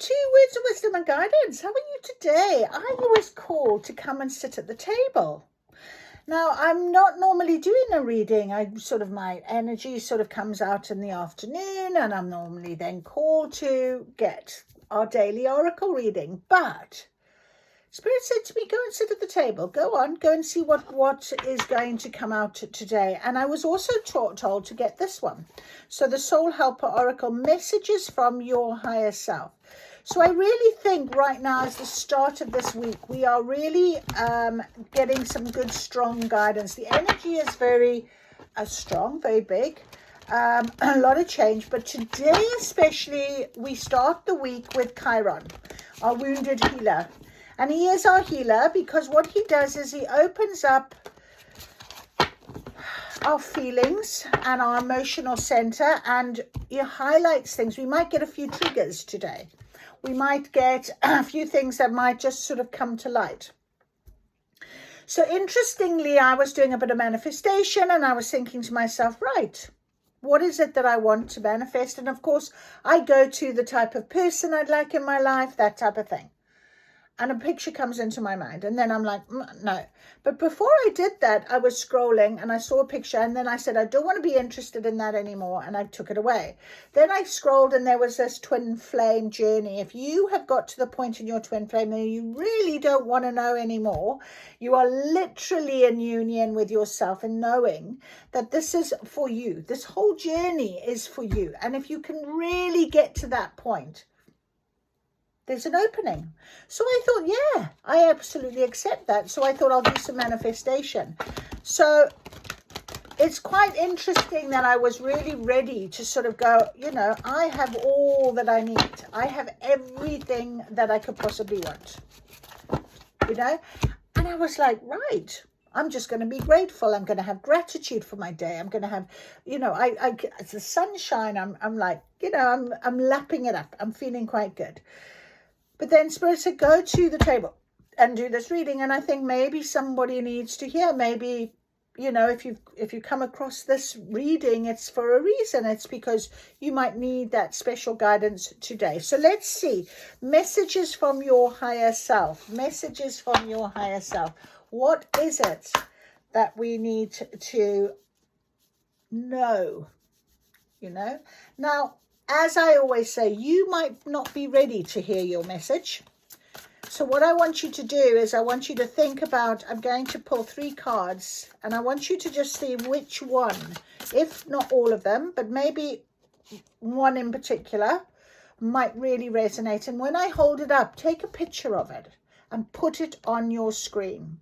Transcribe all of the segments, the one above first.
to Words of Wisdom and Guidance. How are you today? I was called to come and sit at the table. Now, I'm not normally doing a reading. My energy sort of comes out in the afternoon, and I'm normally then called to get our daily oracle reading. But Spirit said to me, go and sit at the table. Go and see what is going to come out today. And I was also told to get this one. So the Soul Helper Oracle, Messages from Your Higher Self. So I really think right now is the start of this week. We are really getting some good, strong guidance. The energy is very strong, very big. A lot of change. But today especially, we start the week with Chiron, our wounded healer. And he is our healer because what he does is he opens up our feelings and our emotional center, and he highlights things. We might get a few triggers today. We might get a few things that might just sort of come to light. So interestingly, I was doing a bit of manifestation and I was thinking to myself, right, what is it that I want to manifest? And of course, I go to the type of person I'd like in my life, that type of thing. And a picture comes into my mind. And then I'm like, no. But before I did that, I was scrolling and I saw a picture. And then I said, I don't want to be interested in that anymore. And I took it away. Then I scrolled and there was this twin flame journey. If you have got to the point in your twin flame that you really don't want to know anymore, you are literally in union with yourself and knowing that this is for you. This whole journey is for you. And if you can really get to that point, there's an opening. So I thought, yeah, I absolutely accept that. So I thought I'll do some manifestation. So it's quite interesting that I was really ready to sort of go, I have all that I need. I have everything that I could possibly want, And I was like, right, I'm just going to be grateful. I'm going to have gratitude for my day. I'm going to have, it's the sunshine. I'm like, I'm lapping it up. I'm feeling quite good. But then Spirit said, go to the table and do this reading. And I think maybe somebody needs to hear. Maybe, if you come across this reading, it's for a reason. It's because you might need that special guidance today. So let's see. Messages from your higher self. Messages from your higher self. What is it that we need to know? Now, as I always say, you might not be ready to hear your message. So what I want you to do is I want you to think about, I'm going to pull 3 cards and I want you to just see which one, if not all of them, but maybe one in particular might really resonate. And when I hold it up, take a picture of it and put it on your screen.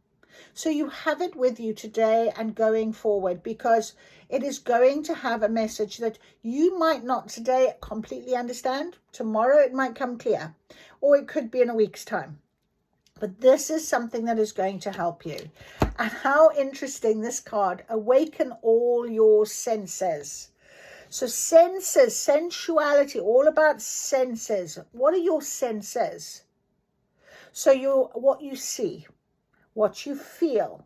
So you have it with you today and going forward, because it is going to have a message that you might not today completely understand. Tomorrow it might come clear, or it could be in a week's time. But this is something that is going to help you. And how interesting, this card, awaken all your senses. So senses, sensuality, all about senses. What are your senses? So what you see, what you feel,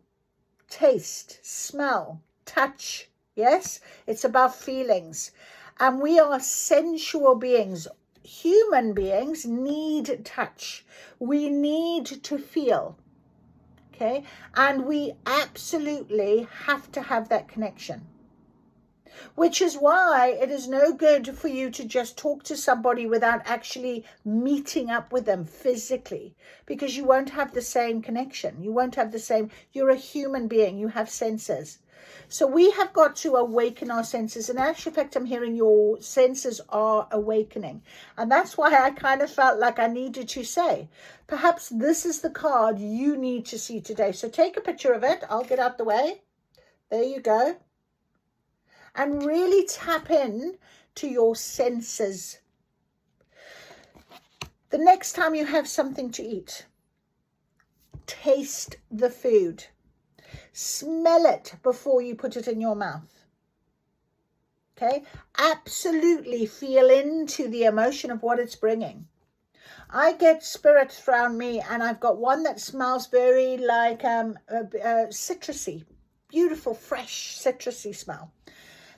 taste, smell, touch. Yes, it's about feelings. And we are sensual beings. Human beings need touch. We need to feel. Okay? And we absolutely have to have that connection. Which is why it is no good for you to just talk to somebody without actually meeting up with them physically, because you won't have the same connection. You won't have the same, you're a human being, you have senses. So we have got to awaken our senses. And actually, in fact, I'm hearing your senses are awakening. And that's why I kind of felt like I needed to say, perhaps this is the card you need to see today. So take a picture of it. I'll get out the way. There you go. And really tap in to your senses. The next time you have something to eat, taste the food. Smell it before you put it in your mouth. Okay? Absolutely feel into the emotion of what it's bringing. I get spirits around me, and I've got one that smells very like citrusy. Beautiful, fresh, citrusy smell.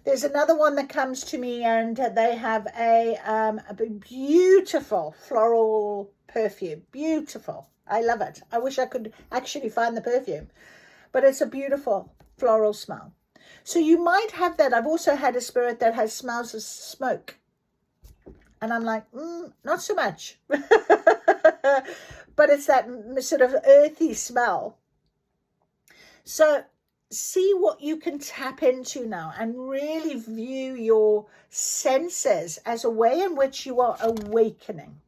There's another one that comes to me, and they have a beautiful floral perfume. Beautiful. I love it. I wish I could actually find the perfume, but it's a beautiful floral smell. So you might have that. I've also had a spirit that has smells of smoke, and I'm like, not so much. But it's that sort of earthy smell. So see what you can tap into now, and really view your senses as a way in which you are awakening.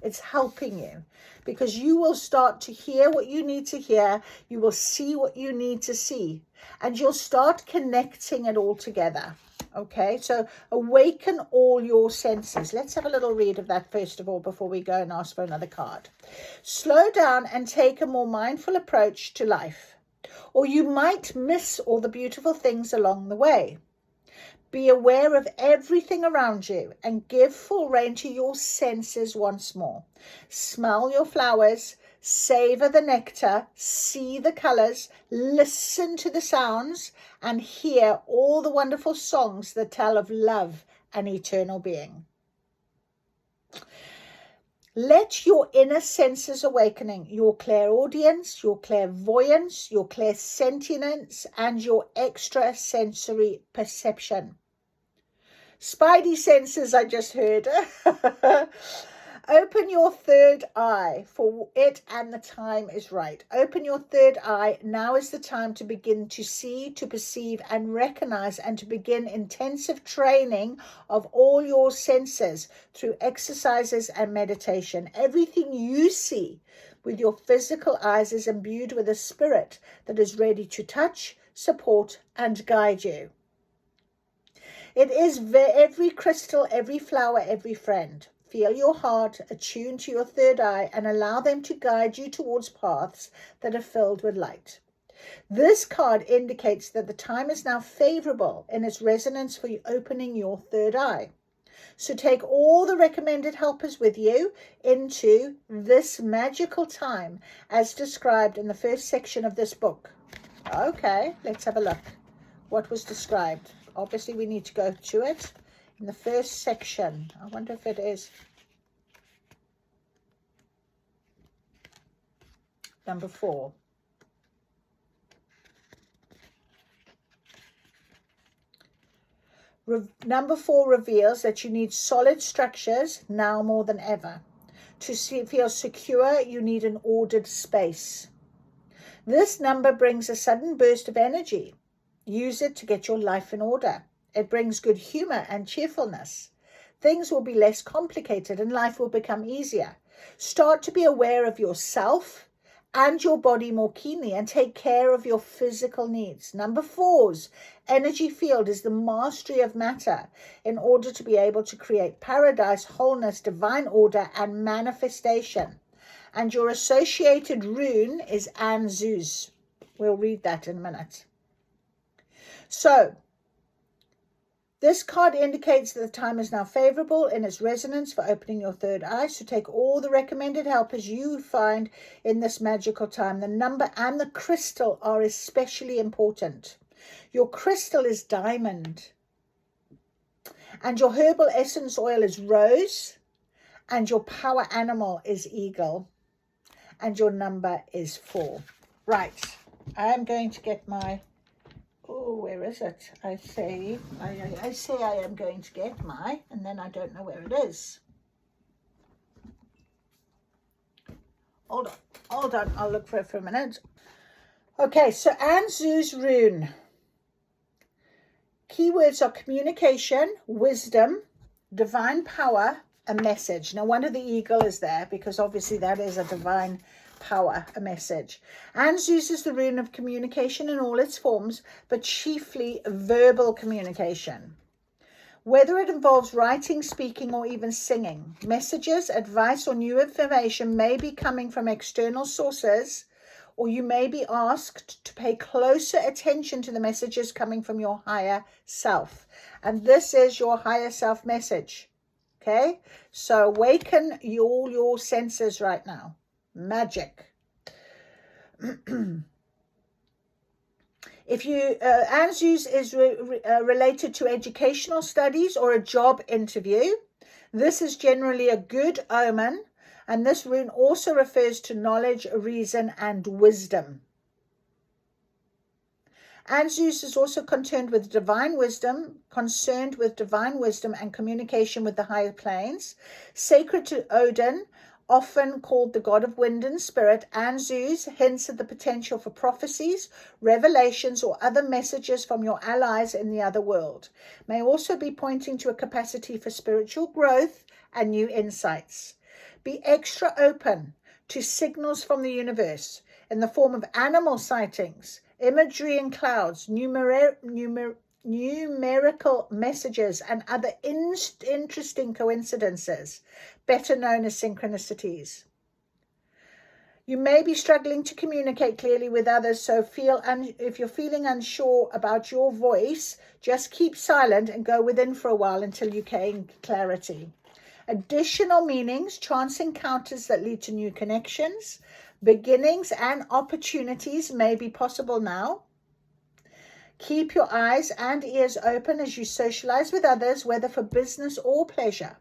It's helping you, because you will start to hear what you need to hear. You will see what you need to see, and you'll start connecting it all together. Okay, so awaken all your senses. Let's have a little read of that first of all before we go and ask for another card. Slow down and take a more mindful approach to life, or you might miss all the beautiful things along the way. Be aware of everything around you and give full rein to your senses once more. Smell your flowers, savor the nectar, see the colors, listen to the sounds, and hear all the wonderful songs that tell of love and eternal being. Let your inner senses awakening, your clairaudience, your clairvoyance, your clairsentience, and your extrasensory perception. Spidey senses, I just heard. Open your third eye, for it and the time is right. Open your third eye. Now is the time to begin to see, to perceive, and recognize, and to begin intensive training of all your senses through exercises and meditation. Everything you see with your physical eyes is imbued with a spirit that is ready to touch, support, and guide you. It is every crystal, every flower, every friend. Feel your heart, attune to your third eye, and allow them to guide you towards paths that are filled with light. This card indicates that the time is now favorable in its resonance for you opening your third eye. So take all the recommended helpers with you into this magical time as described in the first section of this book. Okay, let's have a look. What was described? Obviously, we need to go to it. In the first section, I wonder if it is number 4. Number 4 reveals that you need solid structures now more than ever. To feel secure, you need an ordered space. This number brings a sudden burst of energy. Use it to get your life in order. It brings good humor and cheerfulness. Things will be less complicated and life will become easier. Start to be aware of yourself and your body more keenly, and take care of your physical needs. Number 4's energy field is the mastery of matter in order to be able to create paradise, wholeness, divine order, and manifestation. And your associated rune is Anzuz. We'll read that in a minute. So, this card indicates that the time is now favorable in its resonance for opening your third eye. So take all the recommended helpers you find in this magical time. The number and the crystal are especially important. Your crystal is diamond. And your herbal essence oil is rose. And your power animal is eagle. And your number is 4. Right. I am going to get my... Oh, where is it? I say I am going to get my, and then I don't know where it is. Hold on, I'll look for it for a minute. Okay, so Anzu's rune. Keywords are communication, wisdom, divine power, a message. No wonder the eagle is there, because obviously that is a divine power, a message. Anzuz is the rune of communication in all its forms, but chiefly verbal communication. Whether it involves writing, speaking, or even singing, messages, advice, or new information may be coming from external sources, or you may be asked to pay closer attention to the messages coming from your higher self. And this is your higher self message. Okay? So awaken all your senses right now. Magic. If you, Anzus is related to educational studies or a job interview. This is generally a good omen, and this rune also refers to knowledge, reason, and wisdom. Anzus is also concerned with divine wisdom and communication with the higher planes. Sacred to Odin, often called the god of wind and spirit, Anzus hints at the potential for prophecies, revelations, or other messages from your allies in the other world. May also be pointing to a capacity for spiritual growth and new insights. Be extra open to signals from the universe in the form of animal sightings, imagery in clouds, numerical messages, and other interesting coincidences, better known as synchronicities. You may be struggling to communicate clearly with others, so if you're feeling unsure about your voice, just keep silent and go within for a while until you gain clarity. Additional meanings, chance encounters that lead to new connections, beginnings and opportunities may be possible now. Keep your eyes and ears open as you socialize with others, whether for business or pleasure.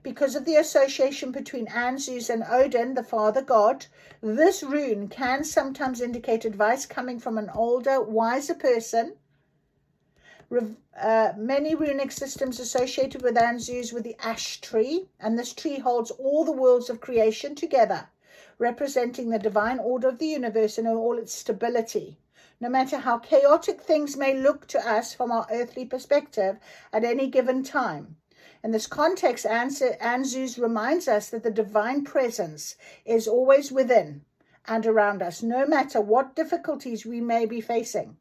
Because of the association between Anzus and Odin, the father god, this rune can sometimes indicate advice coming from an older, wiser person. Many runic systems associated with Anzus with the ash tree, and this tree holds all the worlds of creation together, representing the divine order of the universe in all its stability. No matter how chaotic things may look to us from our earthly perspective at any given time. In this context, Anzus reminds us that the divine presence is always within and around us, no matter what difficulties we may be facing.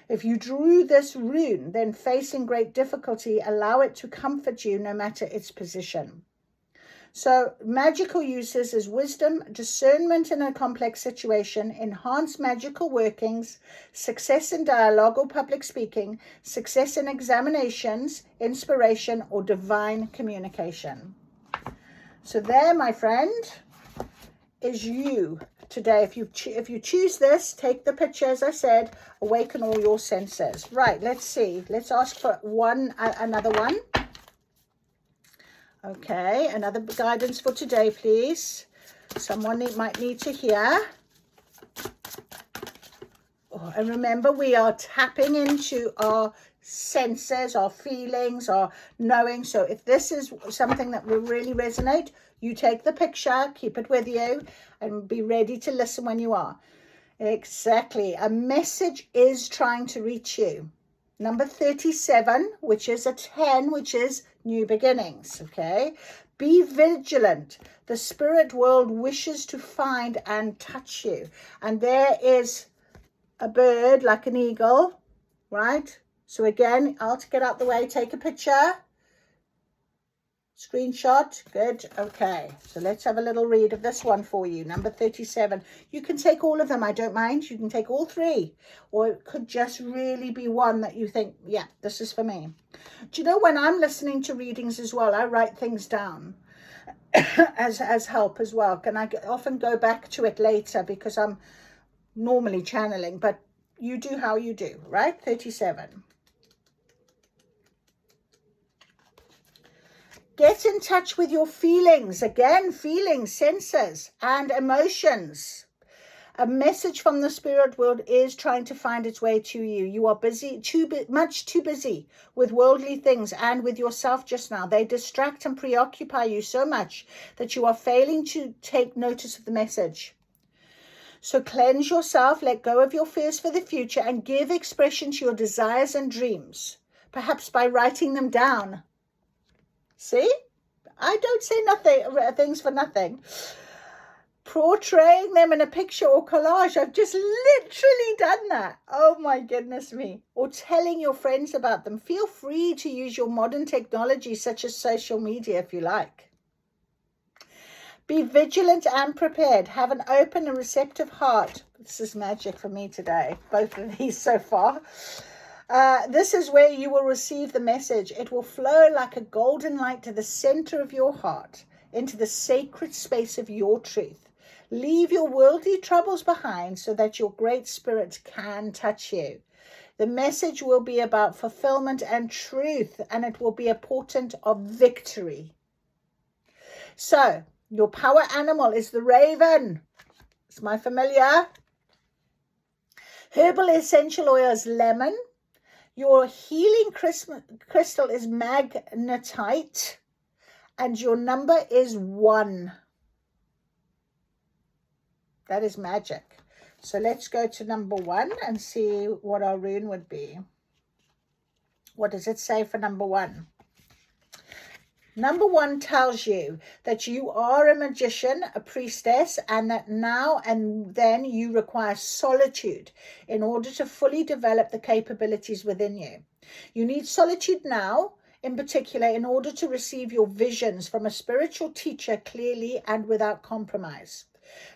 If you drew this rune, then facing great difficulty, allow it to comfort you no matter its position. So magical uses is wisdom, discernment in a complex situation, enhanced magical workings, success in dialogue or public speaking, success in examinations, inspiration, or divine communication. So there, my friend, is you today. If you choose this, take the picture, as I said, awaken all your senses. Right, let's see. Let's ask for another one. Okay, another guidance for today, please. Someone might need to hear. Oh, and remember, we are tapping into our senses, our feelings, our knowing. So if this is something that will really resonate, you take the picture, keep it with you, and be ready to listen when you are. Exactly. A message is trying to reach you. Number 37, which is a 10, which is new beginnings, okay? Be vigilant. The spirit world wishes to find and touch you. And there is a bird like an eagle, right? So again, I'll get out the way, take a picture. Screenshot. Good. Okay. So let's have a little read of this one for you. Number 37. You can take all of them. I don't mind. You can take all three. Or it could just really be one that you think, yeah, this is for me. Do you know, when I'm listening to readings as well, I write things down as help as well. And I often go back to it later because I'm normally channeling. But you do how you do, right? 37. Get in touch with your feelings. Again, feelings, senses, and emotions. A message from the spirit world is trying to find its way to you. You are busy, much too busy with worldly things and with yourself just now. They distract and preoccupy you so much that you are failing to take notice of the message. So cleanse yourself, let go of your fears for the future, and give expression to your desires and dreams, perhaps by writing them down. See, I don't say things for nothing. Portraying them in a picture or collage. I've just literally done that. Oh my goodness me. Or telling your friends about them. Feel free to use your modern technology such as social media if you like. Be vigilant and prepared. Have an open and receptive heart. This is magic for me today. Both of these so far. This is where you will receive the message. It will flow like a golden light to the center of your heart, into the sacred space of your truth. Leave your worldly troubles behind so that your great spirit can touch you. The message will be about fulfillment and truth, and it will be a portent of victory. So, your power animal is the raven. Is my familiar? Herbal essential oil is lemon. Your healing crystal is magnetite. And your number is 1. That is magic. So let's go to number 1 and see what our rune would be. What does it say for number 1? Number 1 tells you that you are a magician, a priestess, and that now and then you require solitude in order to fully develop the capabilities within you. You need solitude now, in particular, in order to receive your visions from a spiritual teacher clearly and without compromise.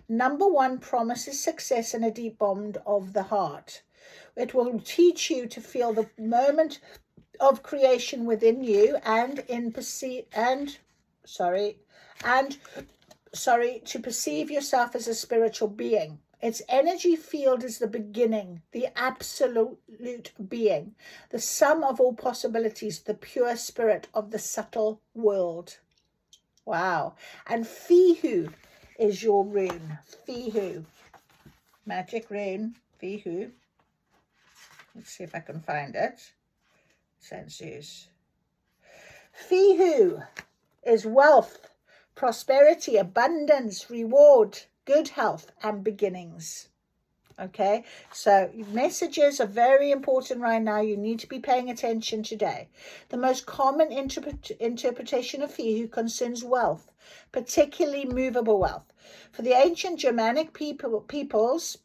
Number 1 promises success in a deep bond of the heart. It will teach you to feel the moment of creation within you and to perceive yourself as a spiritual being. Its energy field is the beginning, the absolute being, the sum of all possibilities, the pure spirit of the subtle world. Wow. And Fihu is your rune. Fihu. Magic rune. Fihu. Let's see if I can find it. Senses. Fihu is wealth, prosperity, abundance, reward, good health, and beginnings. Okay, so messages are very important right now. You need to be paying attention today. The most common interpretation of Fihu concerns wealth, particularly movable wealth. For the ancient Germanic peoples,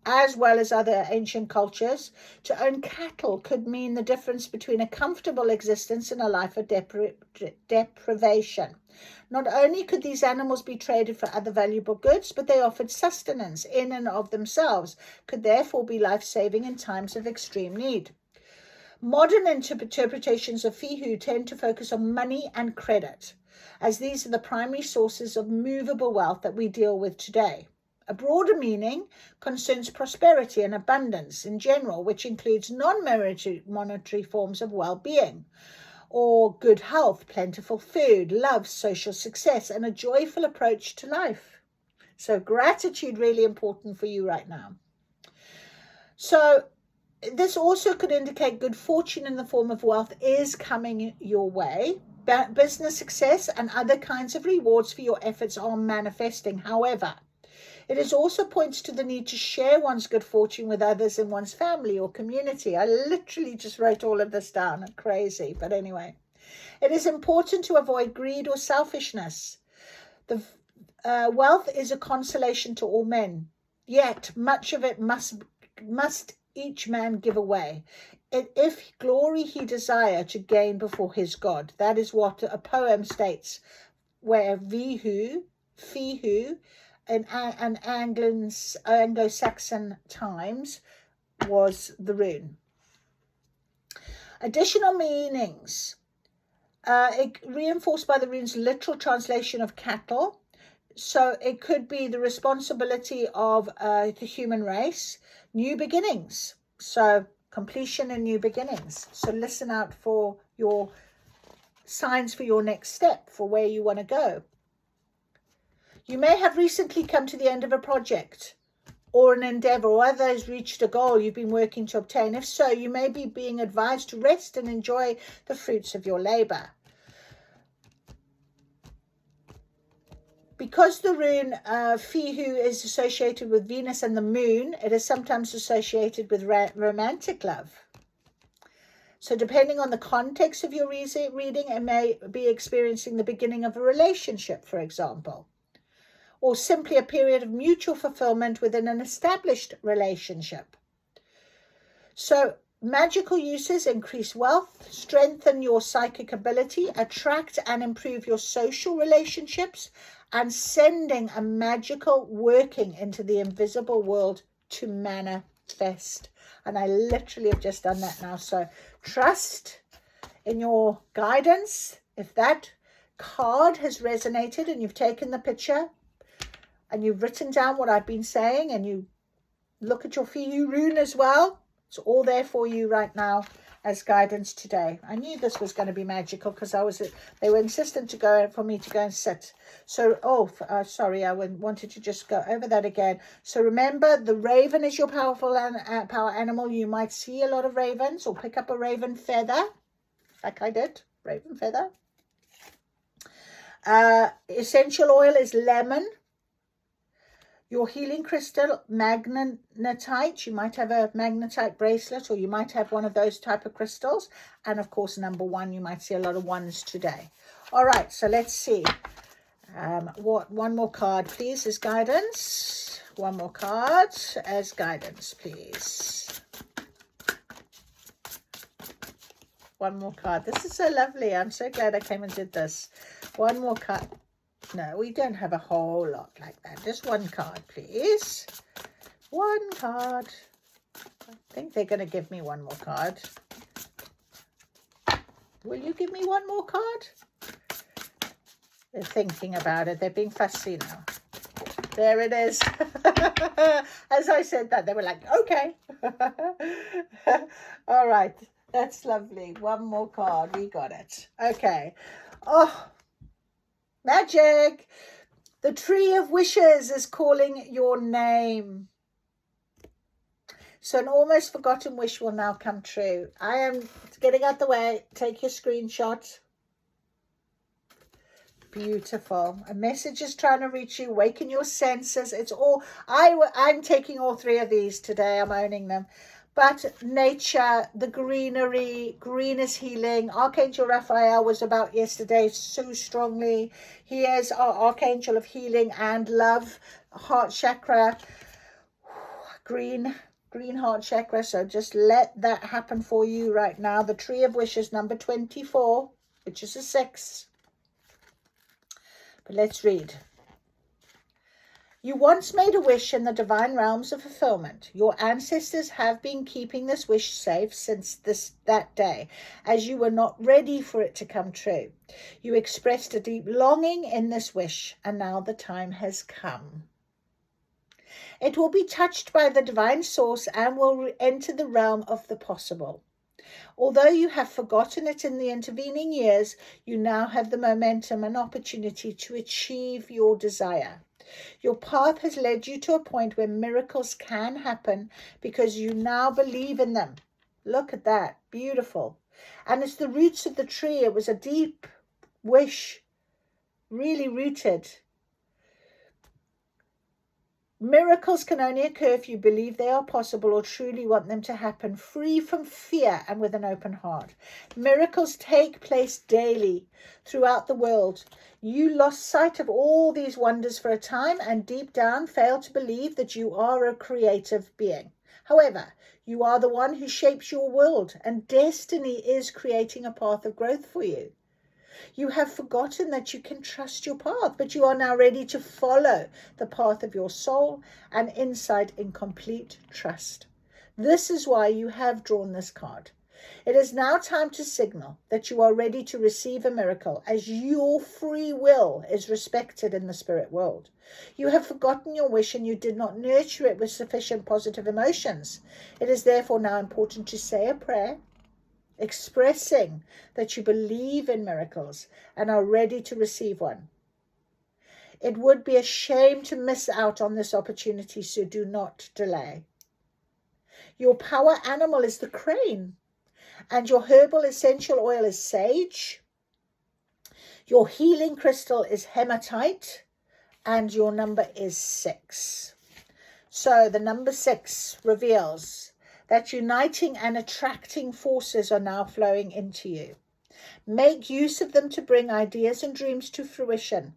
as well as other ancient cultures, to own cattle could mean the difference between a comfortable existence and a life of deprivation. Not only could these animals be traded for other valuable goods, but they offered sustenance in and of themselves, could therefore be life-saving in times of extreme need. Modern interpretations of Fihu tend to focus on money and credit, as these are the primary sources of movable wealth that we deal with today. A broader meaning concerns prosperity and abundance in general, which includes non-monetary forms of well-being, or good health, plentiful food, love, social success, and a joyful approach to life. So gratitude, really important for you right now. So this also could indicate good fortune in the form of wealth is coming your way. Business success and other kinds of rewards for your efforts are manifesting. However, it also points to the need to share one's good fortune with others in one's family or community. I literally just wrote all of this down. Crazy. But anyway, it is important to avoid greed or selfishness. The wealth is a consolation to all men, yet much of it must each man give away, if glory he desire to gain before his God. That is what a poem states, where Fihu, in Anglo-Saxon times, was the rune. Additional meanings, reinforced by the rune's literal translation of cattle. So it could be the responsibility of the human race, new beginnings. So completion and new beginnings. So listen out for your signs for your next step, for where you want to go. You may have recently come to the end of a project or an endeavor, or others reached a goal you've been working to obtain. If so, you may be being advised to rest and enjoy the fruits of your labor. Because the rune Fihu is associated with Venus and the moon, it is sometimes associated with romantic love. So depending on the context of your reading, it may be experiencing the beginning of a relationship, for example, or simply a period of mutual fulfillment within an established relationship. So magical uses increase wealth, strengthen your psychic ability, attract and improve your social relationships, and sending a magical working into the invisible world to manifest. And I literally have just done that now. So trust in your guidance. If that card has resonated and you've taken the picture, and you've written down what I've been saying, and you look at your Fiyu rune as well, it's all there for you right now as guidance today. I knew this was going to be magical because they were insistent for me to go and sit. So, sorry, I wanted to just go over that again. So remember, the raven is your power animal. You might see a lot of ravens or pick up a raven feather, like I did, raven feather. Essential oil is lemon. Your healing crystal, magnetite. You might have a magnetite bracelet, or you might have one of those type of crystals. And of course, number 1, you might see a lot of 1s today. All right, so let's see. One more card, please, as guidance. One more card as guidance, please. One more card. This is so lovely. I'm so glad I came and did this. One more card. No, we don't have a whole lot like that. Just one card, please. One card. I think they're going to give me one more card. Will you give me one more card? They're thinking about it. They're being fussy now. There it is. As I said that, they were like, okay. All right. That's lovely. One more card. We got it. Okay. Oh. Magic! The tree of wishes is calling your name. So an almost forgotten wish will now come true. I am getting out the way. Take your screenshot. Beautiful. A message is trying to reach you. Waken your senses. It's all. I'm taking all 3 of these today. I'm owning them. But nature, the greenery, green is healing. Archangel Raphael was about yesterday so strongly. He is our archangel of healing and love, heart chakra, green heart chakra. So just let that happen for you right now. The tree of wishes, number 24, which is a 6. But let's read. You once made a wish in the divine realms of fulfillment. Your ancestors have been keeping this wish safe since that day, as you were not ready for it to come true. You expressed a deep longing in this wish, and now the time has come. It will be touched by the divine source and will enter the realm of the possible. Although you have forgotten it in the intervening years, you now have the momentum and opportunity to achieve your desire. Your path has led you to a point where miracles can happen because you now believe in them. Look at that. Beautiful. And it's the roots of the tree. It was a deep wish, really rooted. Miracles can only occur if you believe they are possible or truly want them to happen, free from fear and with an open heart. Miracles take place daily throughout the world. You lost sight of all these wonders for a time and deep down failed to believe that you are a creative being. However, you are the one who shapes your world, and destiny is creating a path of growth for you. You have forgotten that you can trust your path, but you are now ready to follow the path of your soul and insight in complete trust. This is why you have drawn this card. It is now time to signal that you are ready to receive a miracle, as your free will is respected in the spirit world. You have forgotten your wish and you did not nurture it with sufficient positive emotions. It is therefore now important to say a prayer, expressing that you believe in miracles and are ready to receive one. It would be a shame to miss out on this opportunity, so do not delay. Your power animal is the crane, and your herbal essential oil is sage. Your healing crystal is hematite, and your number is 6. So the number 6 reveals that uniting and attracting forces are now flowing into you. Make use of them to bring ideas and dreams to fruition.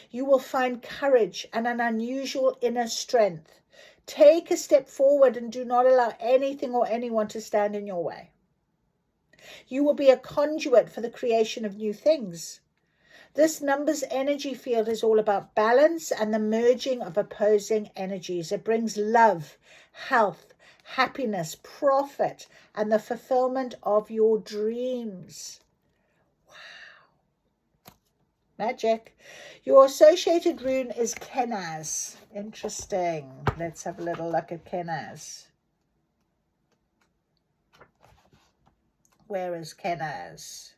You will find courage and an unusual inner strength. Take a step forward and do not allow anything or anyone to stand in your way. You will be a conduit for the creation of new things. This number's energy field is all about balance and the merging of opposing energies. It brings love, health, happiness, profit, and the fulfillment of your dreams. Wow. Magic. Your associated rune is Kenaz. Interesting. Let's have a little look at Kenaz. Where is Kenaz?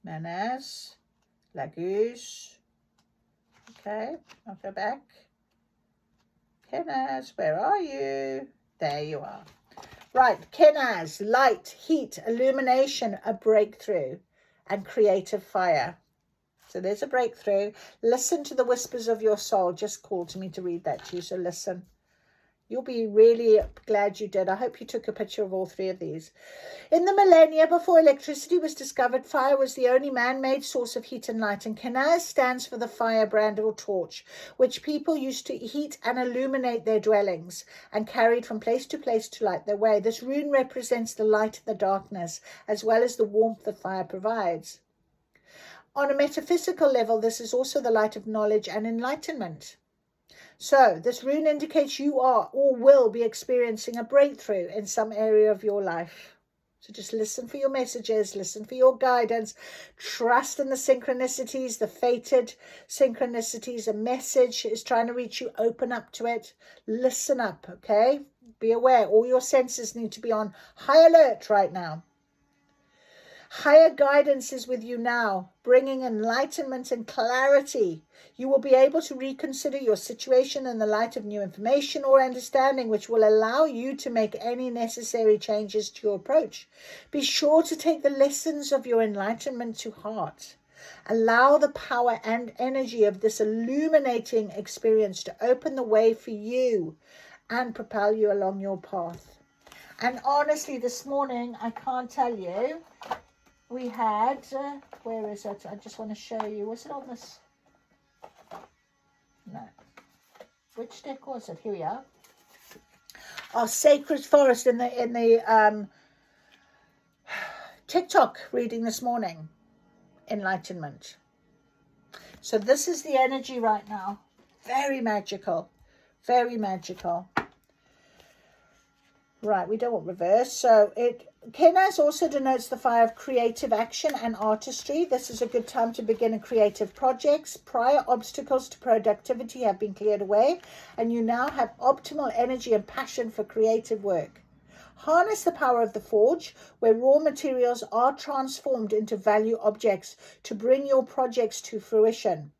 Manaz. Laguz. Okay, I'll go back. Kenaz, where are you? There you are. Right, Kenaz, light, heat, illumination, a breakthrough, and creative fire. So there's a breakthrough. Listen to the whispers of your soul. Just called to me to read that to you, so listen. You'll be really glad you did. I hope you took a picture of all three of these. In the millennia before electricity was discovered, fire was the only man-made source of heat and light. And Kenaz stands for the firebrand or torch, which people used to heat and illuminate their dwellings and carried from place to place to light their way. This rune represents the light and the darkness, as well as the warmth that fire provides. On a metaphysical level, this is also the light of knowledge and enlightenment. So this rune indicates you are or will be experiencing a breakthrough in some area of your life. So just listen for your messages, listen for your guidance, trust in the synchronicities, the fated synchronicities. A message is trying to reach you, open up to it, listen up, okay? Be aware, all your senses need to be on high alert right now. Higher guidance is with you now, bringing enlightenment and clarity. You will be able to reconsider your situation in the light of new information or understanding, which will allow you to make any necessary changes to your approach. Be sure to take the lessons of your enlightenment to heart. Allow the power and energy of this illuminating experience to open the way for you and propel you along your path. And honestly, this morning, I can't tell you, we had, where is it? I just want to show you. Was it on this? No. Which deck was it? Here we are. Our Sacred Forest in the TikTok reading this morning. Enlightenment. So this is the energy right now. Very magical. Very magical. Right, we don't want reverse. So Kenaz also denotes the fire of creative action and artistry. This is a good time to begin creative projects. Prior obstacles to productivity have been cleared away, and you now have optimal energy and passion for creative work. Harness the power of the forge, where raw materials are transformed into value objects to bring your projects to fruition.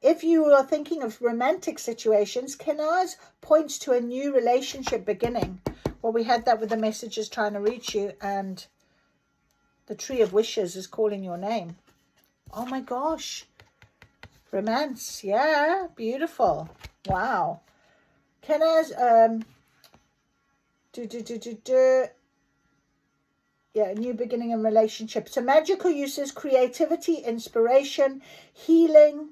If you are thinking of romantic situations, Kenaz points to a new relationship beginning. Well, we had that with the messages trying to reach you, and the Tree of Wishes is calling your name. Oh my gosh. Romance. Yeah, beautiful. Wow. Kenaz, yeah, a new beginning in relationship. So magical uses: creativity, inspiration, healing,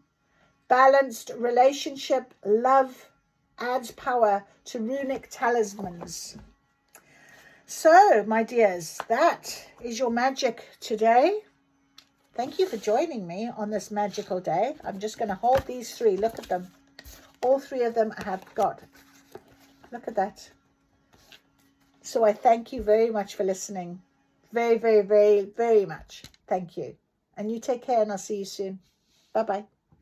balanced relationship, love, adds power to runic talismans. So, my dears, that is your magic today. Thank you for joining me on this magical day. I'm just going to hold these three. Look at them. All three of them I have got. Look at that. So I thank you very much for listening. Very, very, very, very much. Thank you. And you take care, and I'll see you soon. Bye-bye.